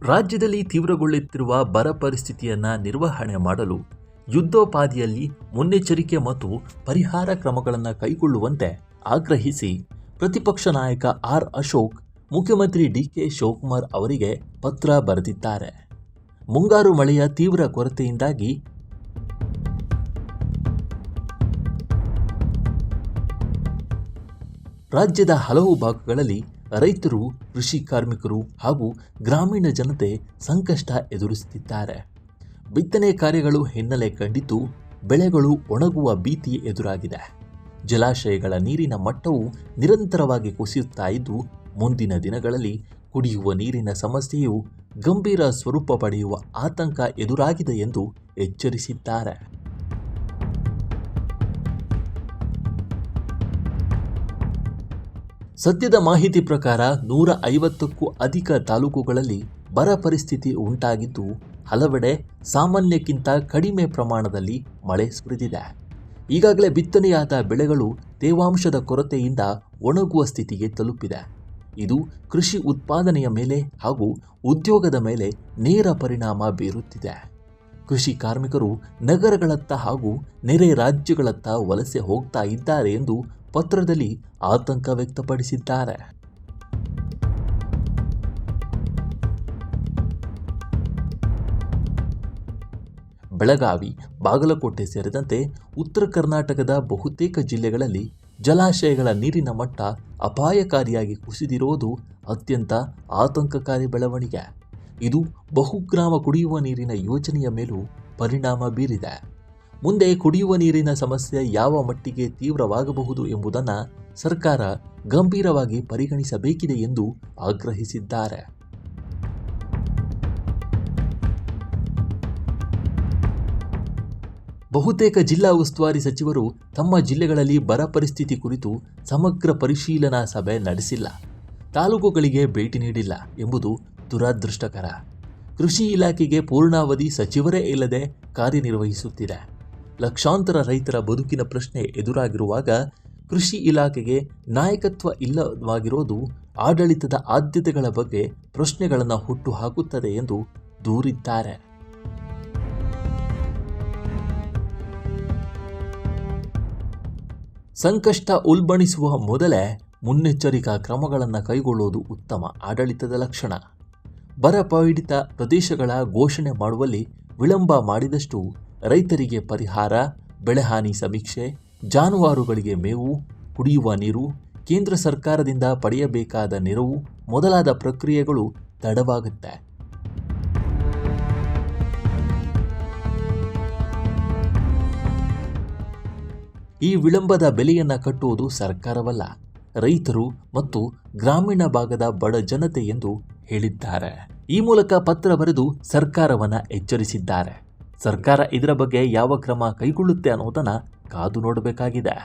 ರಾಜ್ಯದಲ್ಲಿ ತೀವ್ರಗೊಳ್ಳುತ್ತಿರುವ ಬರ ಪರಿಸ್ಥಿತಿಯನ್ನು ನಿರ್ವಹಣೆ ಮಾಡಲು ಯುದ್ಧೋಪಾದಿಯಲ್ಲಿ ಮುನ್ನೆಚ್ಚರಿಕೆ ಮತ್ತು ಪರಿಹಾರ ಕ್ರಮಗಳನ್ನು ಕೈಗೊಳ್ಳುವಂತೆ ಆಗ್ರಹಿಸಿ ಪ್ರತಿಪಕ್ಷ ನಾಯಕ ಆರ್ ಅಶೋಕ್ ಮುಖ್ಯಮಂತ್ರಿ ಡಿಕೆ ಶಿವಕುಮಾರ್ ಅವರಿಗೆ ಪತ್ರ ಬರೆದಿದ್ದಾರೆ. ಮುಂಗಾರು ಮಳೆಯ ತೀವ್ರ ಕೊರತೆಯಿಂದಾಗಿ ರಾಜ್ಯದ ಹಲವು ಭಾಗಗಳಲ್ಲಿ ರೈತರು, ಕೃಷಿ ಕಾರ್ಮಿಕರು ಹಾಗೂ ಗ್ರಾಮೀಣ ಜನತೆ ಸಂಕಷ್ಟ ಎದುರಿಸುತ್ತಿದ್ದಾರೆ. ಬಿತ್ತನೆ ಕಾರ್ಯಗಳು ಹಿನ್ನೆಲೆ ಕಂಡಿದ್ದು ಬೆಳೆಗಳು ಒಣಗುವ ಭೀತಿ ಎದುರಾಗಿದೆ. ಜಲಾಶಯಗಳ ನೀರಿನ ಮಟ್ಟವು ನಿರಂತರವಾಗಿ ಕುಸಿಯುತ್ತಾ ಇದ್ದು ಮುಂದಿನ ದಿನಗಳಲ್ಲಿ ಕುಡಿಯುವ ನೀರಿನ ಸಮಸ್ಯೆಯು ಗಂಭೀರ ಸ್ವರೂಪ ಪಡೆಯುವ ಆತಂಕ ಎದುರಾಗಿದೆ ಎಂದು ಎಚ್ಚರಿಸಿದ್ದಾರೆ. ಸದ್ಯದ ಮಾಹಿತಿ ಪ್ರಕಾರ 150ಕ್ಕೂ ಅಧಿಕ ತಾಲೂಕುಗಳಲ್ಲಿ ಬರ ಪರಿಸ್ಥಿತಿ ಉಂಟಾಗಿದ್ದು ಹಲವೆಡೆ ಸಾಮಾನ್ಯಕ್ಕಿಂತ ಕಡಿಮೆ ಪ್ರಮಾಣದಲ್ಲಿ ಮಳೆ ಸುರಿದಿದೆ. ಈಗಾಗಲೇ ಬಿತ್ತನೆಯಾದ ಬೆಳೆಗಳು ತೇವಾಂಶದ ಕೊರತೆಯಿಂದ ಒಣಗುವ ಸ್ಥಿತಿಗೆ ತಲುಪಿದೆ. ಇದು ಕೃಷಿ ಉತ್ಪಾದನೆಯ ಮೇಲೆ ಹಾಗೂ ಉದ್ಯೋಗದ ಮೇಲೆ ನೇರ ಪರಿಣಾಮ ಬೀರುತ್ತಿದೆ. ಕೃಷಿ ಕಾರ್ಮಿಕರು ನಗರಗಳತ್ತ ಹಾಗೂ ನೆರೆ ರಾಜ್ಯಗಳತ್ತ ವಲಸೆ ಹೋಗ್ತಾ ಇದ್ದಾರೆ ಎಂದು ಪತ್ರದಲ್ಲಿ ಆತಂಕ ವ್ಯಕ್ತಪಡಿಸಿದ್ದಾರೆ. ಬೆಳಗಾವಿ, ಬಾಗಲಕೋಟೆ ಸೇರಿದಂತೆ ಉತ್ತರ ಕರ್ನಾಟಕದ ಬಹುತೇಕ ಜಿಲ್ಲೆಗಳಲ್ಲಿ ಜಲಾಶಯಗಳ ನೀರಿನ ಮಟ್ಟ ಅಪಾಯಕಾರಿಯಾಗಿ ಕುಸಿದಿರುವುದು ಅತ್ಯಂತ ಆತಂಕಕಾರಿ ಬೆಳವಣಿಗೆ. ಇದು ಬಹುಗ್ರಾಮ ಕುಡಿಯುವ ನೀರಿನ ಯೋಜನೆಯ ಮೇಲೂ ಪರಿಣಾಮ ಬೀರಿದೆ. ಮುಂದೆ ಕುಡಿಯುವ ನೀರಿನ ಸಮಸ್ಯೆ ಯಾವ ಮಟ್ಟಿಗೆ ತೀವ್ರವಾಗಬಹುದು ಎಂಬುದನ್ನು ಸರ್ಕಾರ ಗಂಭೀರವಾಗಿ ಪರಿಗಣಿಸಬೇಕಿದೆ ಎಂದು ಆಗ್ರಹಿಸಿದ್ದಾರೆ. ಬಹುತೇಕ ಜಿಲ್ಲಾ ಉಸ್ತುವಾರಿ ಸಚಿವರು ತಮ್ಮ ಜಿಲ್ಲೆಗಳಲ್ಲಿ ಬರ ಪರಿಸ್ಥಿತಿ ಕುರಿತು ಸಮಗ್ರ ಪರಿಶೀಲನಾ ಸಭೆ ನಡೆಸಿಲ್ಲ, ತಾಲೂಕುಗಳಿಗೆ ಭೇಟಿ ನೀಡಿಲ್ಲ ಎಂಬುದು ದುರದೃಷ್ಟಕರ. ಕೃಷಿ ಇಲಾಖೆಗೆ ಪೂರ್ಣಾವಧಿ ಸಚಿವರೇ ಇಲ್ಲದೆ ಕಾರ್ಯನಿರ್ವಹಿಸುತ್ತಿದೆ. ಲಕ್ಷಾಂತರ ರೈತರ ಬದುಕಿನ ಪ್ರಶ್ನೆ ಎದುರಾಗಿರುವಾಗ ಕೃಷಿ ಇಲಾಖೆಗೆ ನಾಯಕತ್ವ ಇಲ್ಲವಾಗಿರೋದು ಆಡಳಿತದ ಆದ್ಯತೆಗಳ ಬಗ್ಗೆ ಪ್ರಶ್ನೆಗಳನ್ನು ಹುಟ್ಟುಹಾಕುತ್ತದೆ ಎಂದು ದೂರಿದ್ದಾರೆ. ಸಂಕಷ್ಟ ಉಲ್ಬಣಿಸುವ ಮೊದಲೇ ಮುನ್ನೆಚ್ಚರಿಕಾ ಕ್ರಮಗಳನ್ನು ಕೈಗೊಳ್ಳುವುದು ಉತ್ತಮ ಆಡಳಿತದ ಲಕ್ಷಣ. ಬರ ಪೀಡಿತ ಪ್ರದೇಶಗಳ ಘೋಷಣೆ ಮಾಡುವಲ್ಲಿ ವಿಳಂಬ ಮಾಡಿದಷ್ಟು ರೈತರಿಗೆ ಪರಿಹಾರ, ಬೆಳೆಹಾನಿ ಸಮೀಕ್ಷೆ, ಜಾನುವಾರುಗಳಿಗೆ ಮೇವು, ಕುಡಿಯುವ ನೀರು, ಕೇಂದ್ರ ಸರ್ಕಾರದಿಂದ ಪಡೆಯಬೇಕಾದ ನೆರವು ಮೊದಲಾದ ಪ್ರಕ್ರಿಯೆಗಳು ತಡವಾಗುತ್ತೆ. ಈ ವಿಳಂಬದ ಬೆಲೆಯನ್ನು ಕಟ್ಟುವುದು ಸರ್ಕಾರವಲ್ಲ, ರೈತರು ಮತ್ತು ಗ್ರಾಮೀಣ ಭಾಗದ ಬಡ ಜನತೆ ಎಂದು ಹೇಳಿದ್ದಾರೆ. ಈ ಮೂಲಕ ಪತ್ರ ಬರೆದು ಸರ್ಕಾರವನ್ನು ಎಚ್ಚರಿಸಿದ್ದಾರೆ. ಸರ್ಕಾರ ಇದರ ಬಗ್ಗೆ ಯಾವ ಕ್ರಮ ಕೈಗೊಳ್ಳುತ್ತೆ ಅನ್ನೋದನ್ನು ಕಾದು ನೋಡಬೇಕಾಗಿದೆ.